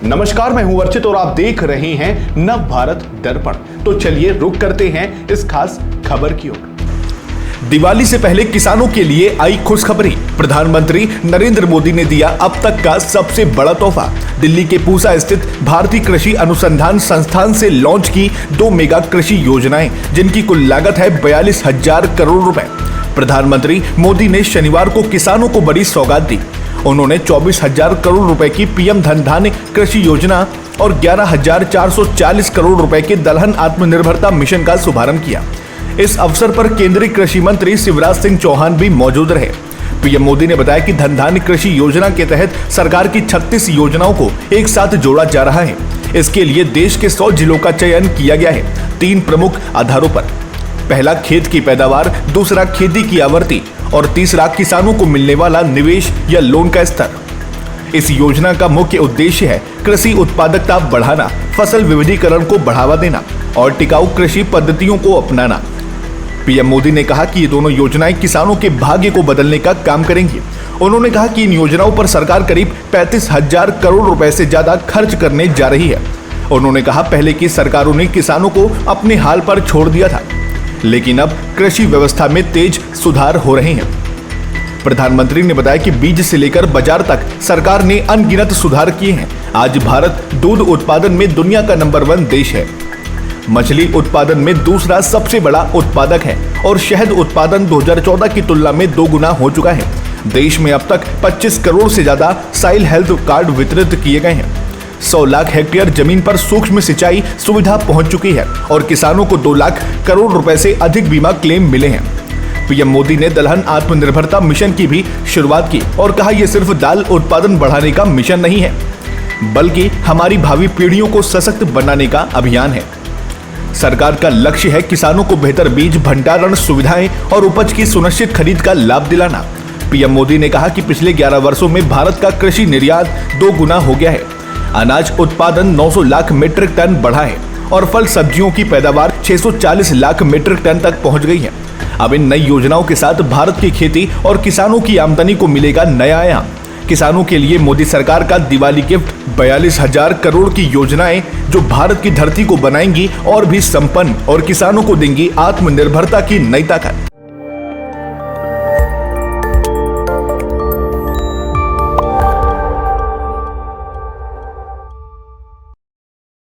नमस्कार, मैं हूं अर्चित और आप देख रहे हैं नव भारत दर्पण। तो चलिए रुक करते हैं इस खास खबर की ओर। दिवाली से पहले किसानों के लिए आई खुशखबरी। प्रधानमंत्री नरेंद्र मोदी ने दिया अब तक का सबसे बड़ा तोहफा। दिल्ली के पूसा स्थित भारतीय कृषि अनुसंधान संस्थान से लॉन्च की 2 मेगा कृषि योजनाएं, जिनकी कुल लागत है 42,000 करोड़ रुपए। प्रधानमंत्री मोदी ने शनिवार को किसानों को बड़ी सौगात दी। उन्होंने 24,000 करोड़ रुपए की पीएम धन धान्य कृषि योजना और 11,440 करोड़ रुपए के दलहन आत्मनिर्भरता मिशन का शुभारंभ किया। इस अवसर पर केंद्रीय कृषि मंत्री शिवराज सिंह चौहान भी मौजूद रहे। पीएम मोदी ने बताया कि धन धान्य कृषि योजना के तहत सरकार की 36 योजनाओं को एक साथ जोड़ा जा रहा है। इसके लिए देश के 100 जिलों का चयन किया गया है, 3 प्रमुख आधारों पर। पहला खेत की पैदावार, दूसरा खेती की आवृत्ति और तीसरा किसानों को मिलने वाला निवेश या लोन का स्तर। इस योजना का मुख्य उद्देश्य है कृषि उत्पादकता बढ़ाना, फसल विविधीकरण को बढ़ावा देना और टिकाऊ कृषि पद्धतियों को अपनाना। पीएम मोदी ने कहा कि ये दोनों योजनाएं किसानों के भाग्य को बदलने का काम करेंगी। उन्होंने कहा कि इन योजनाओं पर सरकार करीब 35,000 करोड़ रुपए से ज्यादा खर्च करने जा रही है। उन्होंने कहा, पहले की सरकारों ने किसानों को अपने हाल पर छोड़ दिया था, लेकिन अब कृषि व्यवस्था में तेज सुधार हो रहे हैं। प्रधानमंत्री ने बताया कि बीज से लेकर बाजार तक सरकार ने अनगिनत सुधार किए हैं। आज भारत दूध उत्पादन में दुनिया का नंबर 1 देश है, मछली उत्पादन में दूसरा सबसे बड़ा उत्पादक है और शहद उत्पादन 2014 की तुलना में 2 गुना हो चुका है। देश में अब तक 25 करोड़ से ज्यादा साइल हेल्थ कार्ड वितरित किए गए हैं। 100 लाख हेक्टेयर जमीन पर सूक्ष्म सिंचाई सुविधा पहुंच चुकी है और किसानों को 2 लाख करोड़ रुपए से अधिक बीमा क्लेम मिले हैं। पीएम मोदी ने दलहन आत्मनिर्भरता मिशन की भी शुरुआत की और कहा, यह सिर्फ दाल उत्पादन बढ़ाने का मिशन नहीं है, बल्कि हमारी भावी पीढ़ियों को सशक्त बनाने का अभियान है। सरकार का लक्ष्य है किसानों को बेहतर बीज, भंडारण सुविधाएं और उपज की सुनिश्चित खरीद का लाभ दिलाना। पीएम मोदी ने कहा कि पिछले 11 वर्षों में भारत का कृषि निर्यात 2 गुना हो गया है। अनाज उत्पादन 900 लाख मीट्रिक टन बढ़ा है और फल सब्जियों की पैदावार 640 लाख मीट्रिक टन तक पहुंच गई है। अब इन नई योजनाओं के साथ भारत की खेती और किसानों की आमदनी को मिलेगा नया आयाम। किसानों के लिए मोदी सरकार का दिवाली गिफ्ट 42,000 करोड़ की योजनाएं, जो भारत की धरती को बनाएंगी और भी संपन्न और किसानों को देंगी आत्मनिर्भरता की नई ताकत।